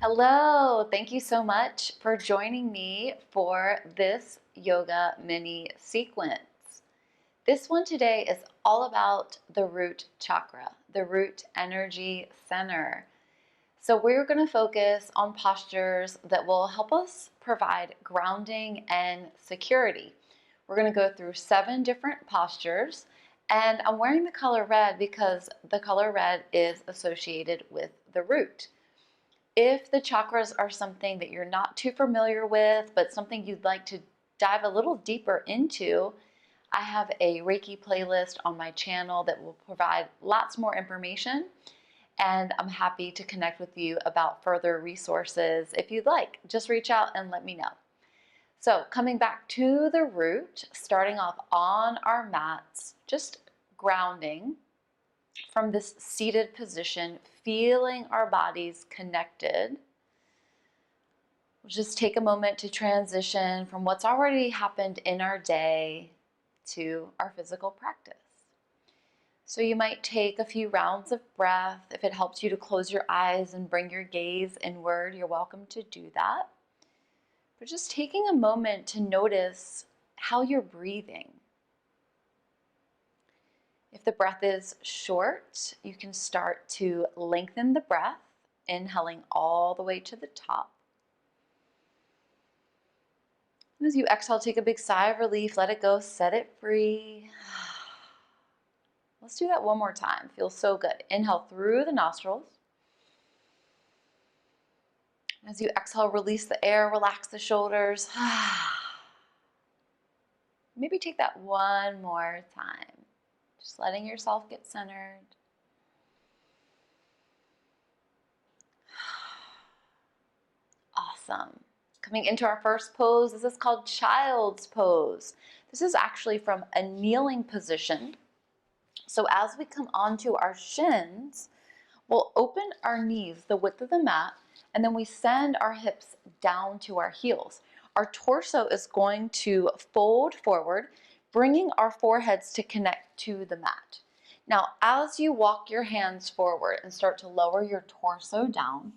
Hello, thank you so much for joining me for this yoga mini sequence. This one today is all about the root chakra, the root energy center. So we're going to focus on postures that will help us provide grounding and security. We're going to go through 7 different postures, and I'm wearing the color red because the color red is associated with the root. If the chakras are something that you're not too familiar with, but something you'd like to dive a little deeper into, I have a Reiki playlist on my channel that will provide lots more information, and I'm happy to connect with you about further resources if you'd like. Just reach out and let me know. So coming back to the root, starting off on our mats, just grounding from this seated position, feeling our bodies connected. We'll just take a moment to transition from what's already happened in our day to our physical practice. So you might take a few rounds of breath. If it helps you to close your eyes and bring your gaze inward, you're welcome to do that. But just taking a moment to notice how you're breathing. If the breath is short, you can start to lengthen the breath, inhaling all the way to the top. And as you exhale, take a big sigh of relief, let it go, set it free. Let's do that one more time. Feels so good. Inhale through the nostrils. As you exhale, release the air, relax the shoulders. Maybe take that one more time. Just letting yourself get centered. Awesome. Coming into our first pose, this is called child's pose. This is actually from a kneeling position. So as we come onto our shins, we'll open our knees the width of the mat, and then we send our hips down to our heels. Our torso is going to fold forward, bringing our foreheads to connect to the mat. Now, as you walk your hands forward and start to lower your torso down,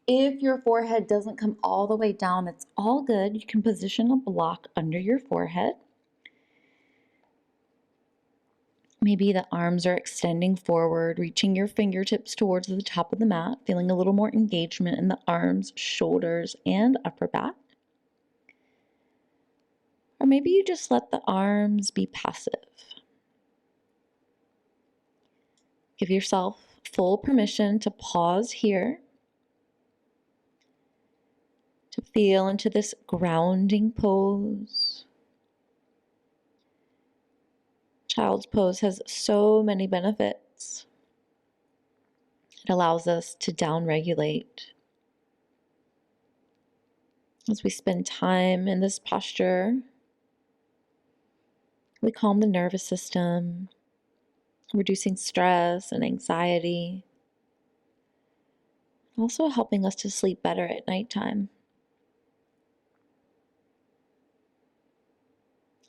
if your forehead doesn't come all the way down, it's all good. You can position a block under your forehead. Maybe the arms are extending forward, reaching your fingertips towards the top of the mat, feeling a little more engagement in the arms, shoulders, and upper back. Or maybe you just let the arms be passive. Give yourself full permission to pause here, to feel into this grounding pose. Child's pose has so many benefits. It allows us to downregulate. As we spend time in this posture, we calm the nervous system, reducing stress and anxiety, also helping us to sleep better at nighttime.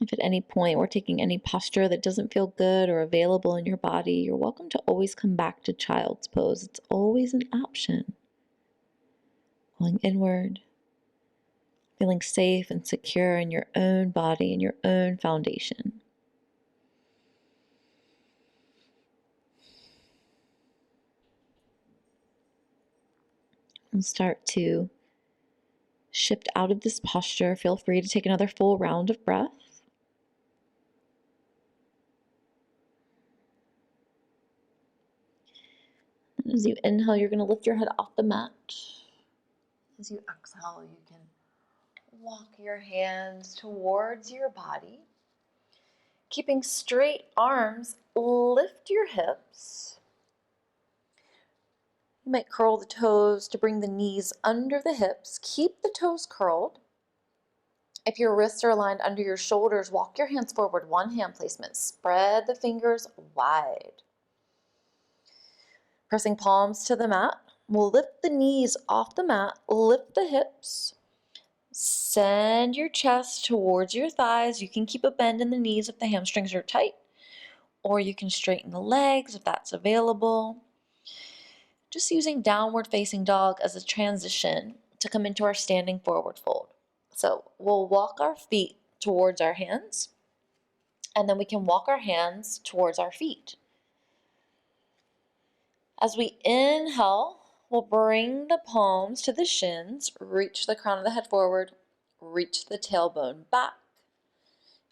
If at any point we're taking any posture that doesn't feel good or available in your body, you're welcome to always come back to child's pose. It's always an option. Going inward, feeling safe and secure in your own body and your own foundation. And start to shift out of this posture. Feel free to take another full round of breath. As you inhale, you're going to lift your head off the mat. As you exhale, you can walk your hands towards your body. Keeping straight arms, lift your hips. You might curl the toes to bring the knees under the hips. Keep the toes curled. If your wrists are aligned under your shoulders, walk your hands forward, one hand placement. Spread the fingers wide. Pressing palms to the mat. We'll lift the knees off the mat, lift the hips. Send your chest towards your thighs. You can keep a bend in the knees if the hamstrings are tight, or you can straighten the legs if that's available. just using downward facing dog as a transition to come into our standing forward fold. So we'll walk our feet towards our hands, and then we can walk our hands towards our feet. As we inhale, we'll bring the palms to the shins, reach the crown of the head forward, reach the tailbone back,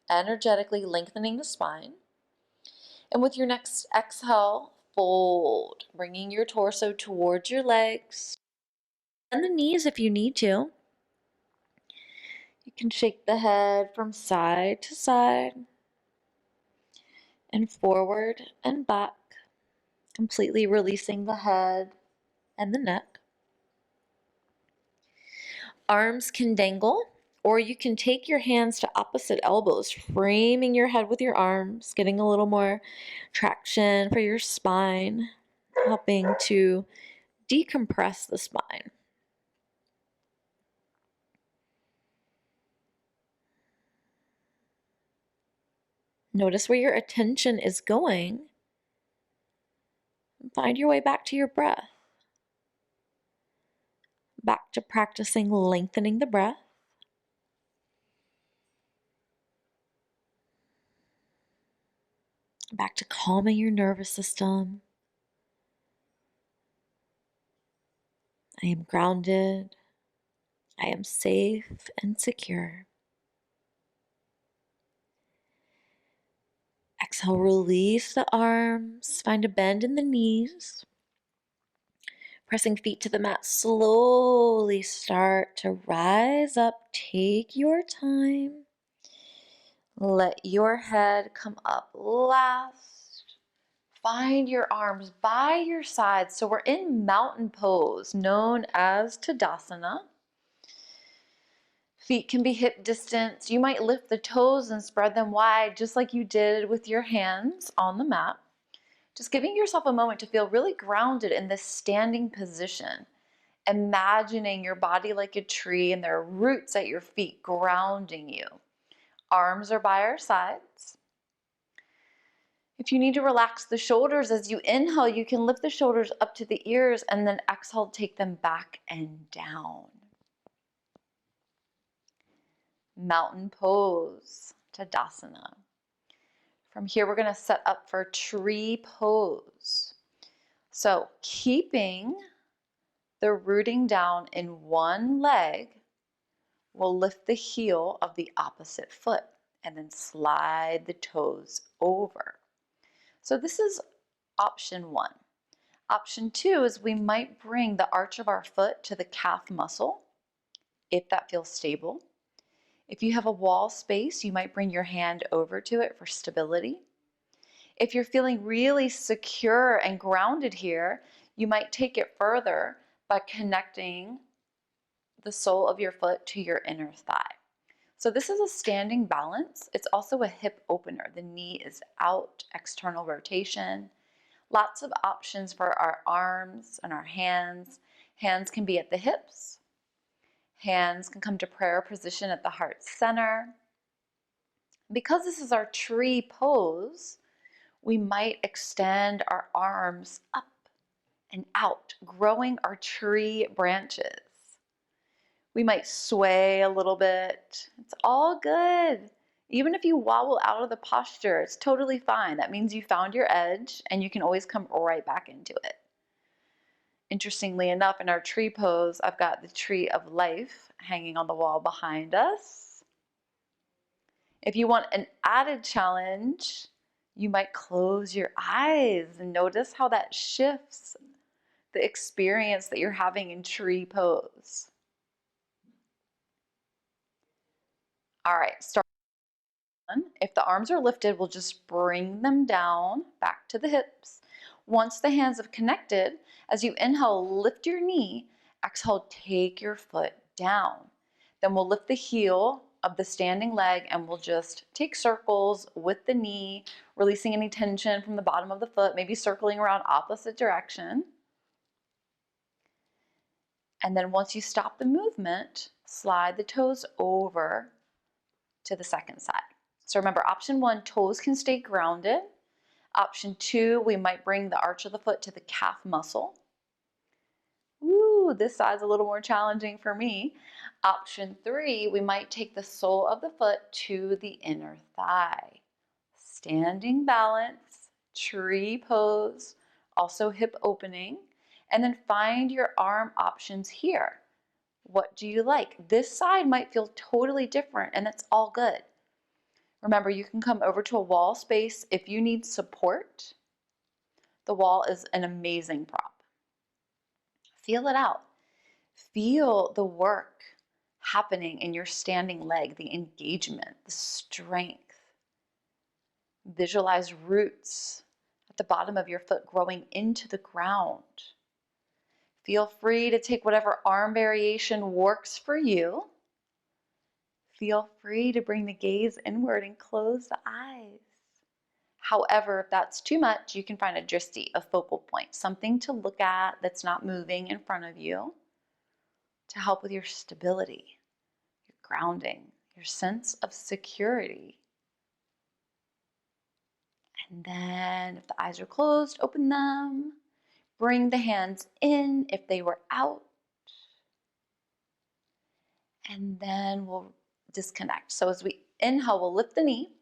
energetically lengthening the spine. And with your next exhale, fold, bringing your torso towards your legs and the knees if you need to. You can shake the head from side to side and forward and back, completely releasing the head and the neck. Arms can dangle, or you can take your hands to opposite elbows, framing your head with your arms, getting a little more traction for your spine, helping to decompress the spine. Notice where your attention is going. And find your way back to your breath. Back to practicing lengthening the breath. Back to calming your nervous system. I am grounded. I am safe and secure. Exhale, release the arms. Find a bend in the knees. Pressing feet to the mat, slowly start to rise up. Take your time. Let your head come up last. Find your arms by your sides. So we're in mountain pose, known as Tadasana. Feet can be hip distance. You might lift the toes and spread them wide, just like you did with your hands on the mat. Just giving yourself a moment to feel really grounded in this standing position. Imagining your body like a tree and there are roots at your feet grounding you. Arms are by our sides. If you need to relax the shoulders as you inhale, you can lift the shoulders up to the ears and then exhale, take them back and down. Mountain pose, Tadasana. From here, we're going to set up for tree pose. So keeping the rooting down in one leg, we'll lift the heel of the opposite foot and then slide the toes over. So this is option one. Option two is we might bring the arch of our foot to the calf muscle, if that feels stable. If you have a wall space, you might bring your hand over to it for stability. If you're feeling really secure and grounded here, you might take it further by connecting the sole of your foot to your inner thigh. So this is a standing balance. It's also a hip opener. The knee is out, external rotation. Lots of options for our arms and our hands. Hands can be at the hips. Hands can come to prayer position at the heart center. Because this is our tree pose, we might extend our arms up and out, growing our tree branches. We might sway a little bit. It's all good. Even if you wobble out of the posture, it's totally fine. That means you found your edge and you can always come right back into it. Interestingly enough, in our tree pose, I've got the tree of life hanging on the wall behind us. If you want an added challenge, you might close your eyes and notice how that shifts the experience that you're having in tree pose. All right, start. If the arms are lifted, we'll just bring them down back to the hips. Once the hands have connected, as you inhale, lift your knee. Exhale, take your foot down. Then we'll lift the heel of the standing leg and we'll just take circles with the knee, releasing any tension from the bottom of the foot, maybe circling around opposite direction. And then once you stop the movement, slide the toes over to the second side. So remember, option one, toes can stay grounded. Option two, we might bring the arch of the foot to the calf muscle. Woo, this side's a little more challenging for me. Option 3, we might take the sole of the foot to the inner thigh. Standing balance, tree pose, also hip opening, and then find your arm options here. What do you like? This side might feel totally different, and that's all good. Remember, you can come over to a wall space if you need support. The wall is an amazing prop. Feel it out. Feel the work happening in your standing leg, the engagement, the strength. Visualize roots at the bottom of your foot growing into the ground. Feel free to take whatever arm variation works for you. Feel free to bring the gaze inward and close the eyes. However, if that's too much, you can find a drishti, a focal point, something to look at that's not moving in front of you to help with your stability, your grounding, your sense of security. And then if the eyes are closed, open them. Bring the hands in if they were out. And then we'll disconnect. So as we inhale, we'll lift the knee.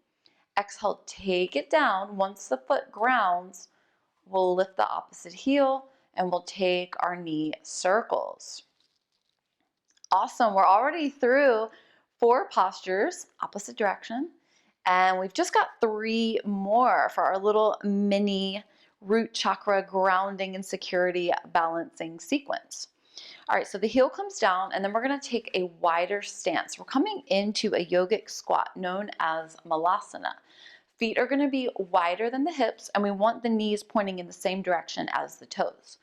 Exhale, take it down. Once the foot grounds, we'll lift the opposite heel and we'll take our knee circles. Awesome. We're already through 4 postures, opposite direction. And we've just got 3 more for our little mini root chakra grounding and security balancing sequence. All right, so the heel comes down and then we're going to take a wider stance. We're coming into a yogic squat known as Balasana. Feet are going to be wider than the hips and we want the knees pointing in the same direction as the toes.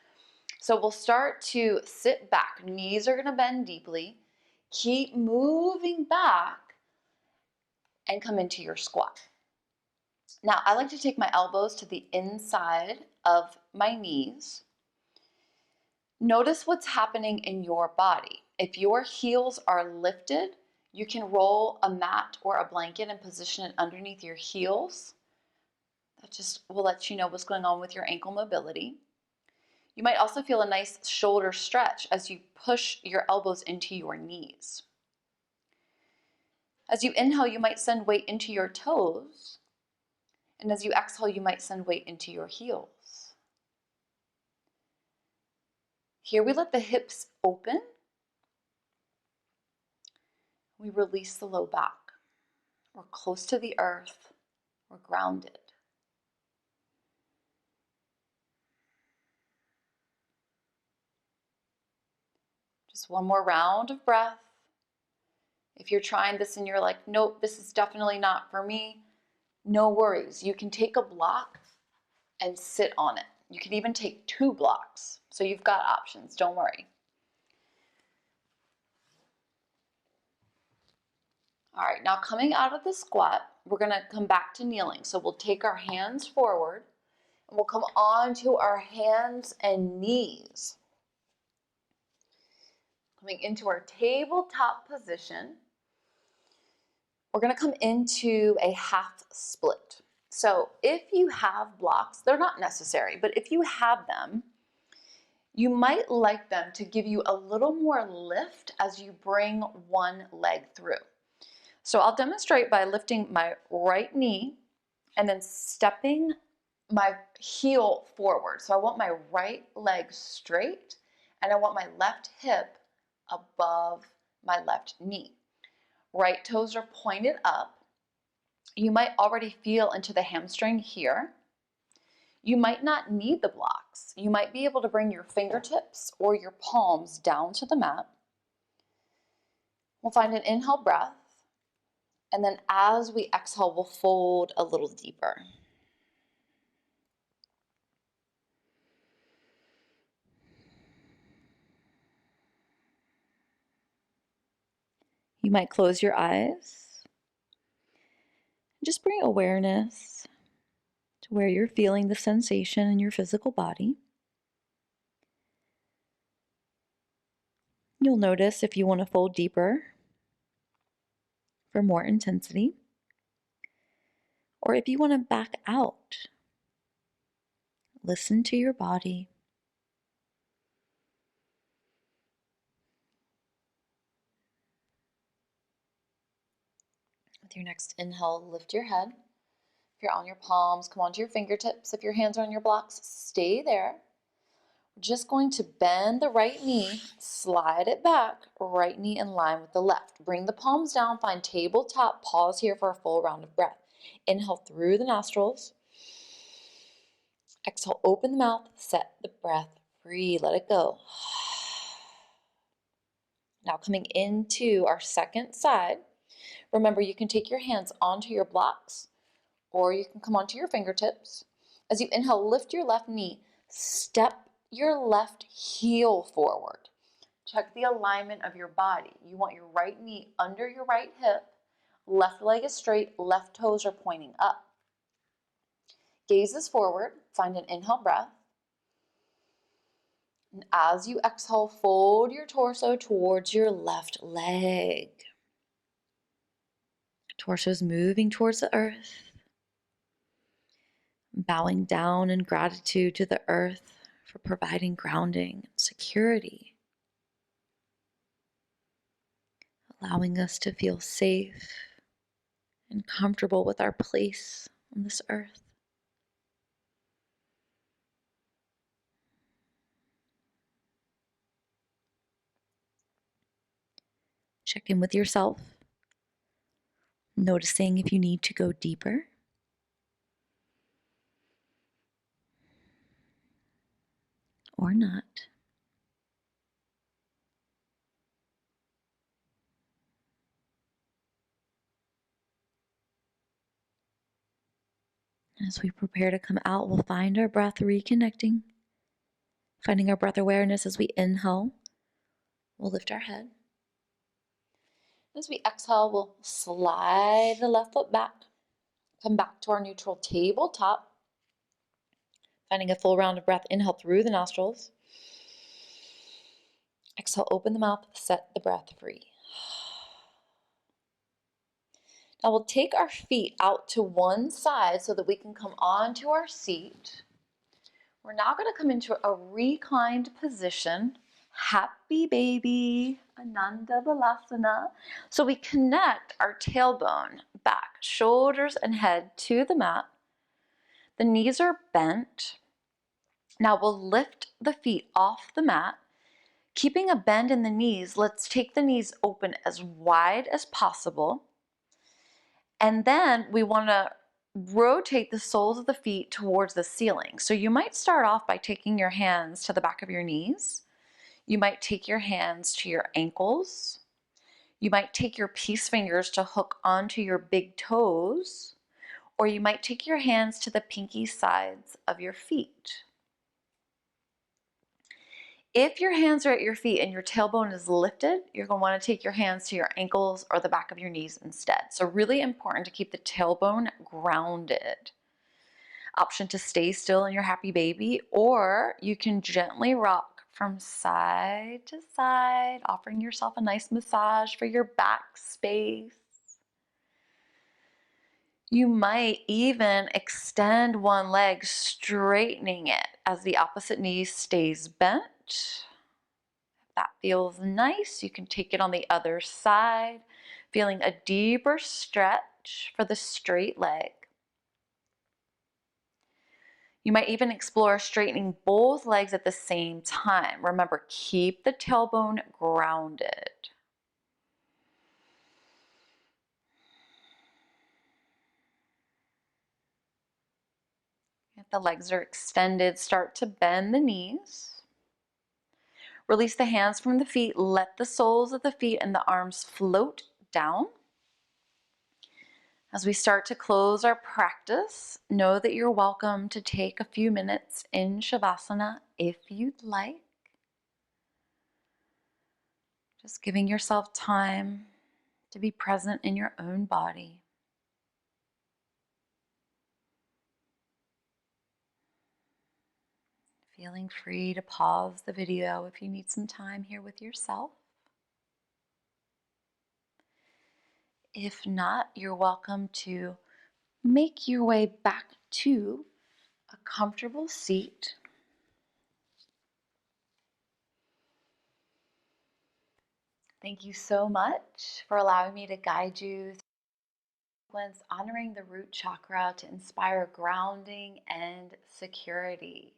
So we'll start to sit back. Knees are going to bend deeply. Keep moving back and come into your squat. Now, I like to take my elbows to the inside of my knees. Notice what's happening in your body. If your heels are lifted, you can roll a mat or a blanket and position it underneath your heels. That just will let you know what's going on with your ankle mobility. You might also feel a nice shoulder stretch as you push your elbows into your knees. As you inhale, you might send weight into your toes. And as you exhale, you might send weight into your heels. Here we let the hips open. We release the low back. We're close to the earth. We're grounded. Just one more round of breath. If you're trying this and you're like, nope, this is definitely not for me, no worries. You can take a block and sit on it. You can even take 2 blocks. So you've got options, don't worry. All right, now coming out of the squat, we're gonna come back to kneeling. So we'll take our hands forward and we'll come onto our hands and knees. Coming into our tabletop position, we're gonna come into a half split. So if you have blocks, they're not necessary, but if you have them, you might like them to give you a little more lift as you bring one leg through. So I'll demonstrate by lifting my right knee and then stepping my heel forward. So I want my right leg straight and I want my left hip above my left knee. Right toes are pointed up. You might already feel into the hamstring here. You might not need the blocks. You might be able to bring your fingertips or your palms down to the mat. We'll find an inhale breath. And then as we exhale, we'll fold a little deeper. You might close your eyes. Just bring awareness to where you're feeling the sensation in your physical body. You'll notice if you want to fold deeper for more intensity, or if you want to back out. Listen to your body. With your next inhale, lift your head. If you're on your palms, come onto your fingertips. If your hands are on your blocks, stay there. We're just going to bend the right knee, slide it back, right knee in line with the left. Bring the palms down, find tabletop. Pause here for a full round of breath. Inhale through the nostrils. Exhale, open the mouth, set the breath free, let it go. Now coming into our second side. Remember, you can take your hands onto your blocks or you can come onto your fingertips. As you inhale, lift your left knee, step your left heel forward. Check the alignment of your body. You want your right knee under your right hip, left leg is straight, left toes are pointing up. Gaze is forward, find an inhale breath. And as you exhale, fold your torso towards your left leg. Torso is moving towards the earth. Bowing down in gratitude to the earth for providing grounding and security. Allowing us to feel safe and comfortable with our place on this earth. Check in with yourself, noticing if you need to go deeper. Or not. As we prepare to come out, we'll find our breath reconnecting. Finding our breath awareness as we inhale, we'll lift our head. As we exhale, we'll slide the left foot back. Come back to our neutral tabletop. Finding a full round of breath, inhale through the nostrils. Exhale, open the mouth, set the breath free. Now we'll take our feet out to one side so that we can come onto our seat. We're now going to come into a reclined position. Happy baby, Ananda Balasana. So we connect our tailbone back, shoulders and head to the mat. The knees are bent. Now we'll lift the feet off the mat. Keeping a bend in the knees, let's take the knees open as wide as possible. And then we want to rotate the soles of the feet towards the ceiling. So you might start off by taking your hands to the back of your knees. You might take your hands to your ankles. You might take your peace fingers to hook onto your big toes. Or you might take your hands to the pinky sides of your feet. If your hands are at your feet and your tailbone is lifted, you're going to want to take your hands to your ankles or the back of your knees instead. So really important to keep the tailbone grounded. Option to stay still in your happy baby, or you can gently rock from side to side, offering yourself a nice massage for your back space. You might even extend one leg, straightening it as the opposite knee stays bent. If that feels nice, you can take it on the other side, feeling a deeper stretch for the straight leg. You might even explore straightening both legs at the same time. Remember, keep the tailbone grounded. If the legs are extended, start to bend the knees. Release the hands from the feet. Let the soles of the feet and the arms float down. As we start to close our practice, know that you're welcome to take a few minutes in Shavasana if you'd like. Just giving yourself time to be present in your own body. Feeling free to pause the video if you need some time here with yourself. If not, you're welcome to make your way back to a comfortable seat. Thank you so much for allowing me to guide you honoring the root chakra to inspire grounding and security.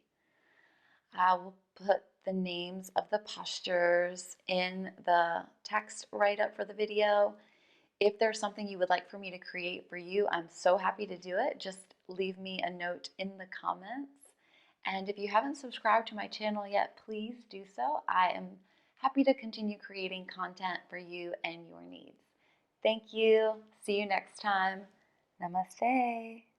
I will put the names of the postures in the text right up for the video. If there's something you would like for me to create for you, I'm so happy to do it. Just leave me a note in the comments. And if you haven't subscribed to my channel yet, please do so. I am happy to continue creating content for you and your needs. Thank you. See you next time. Namaste.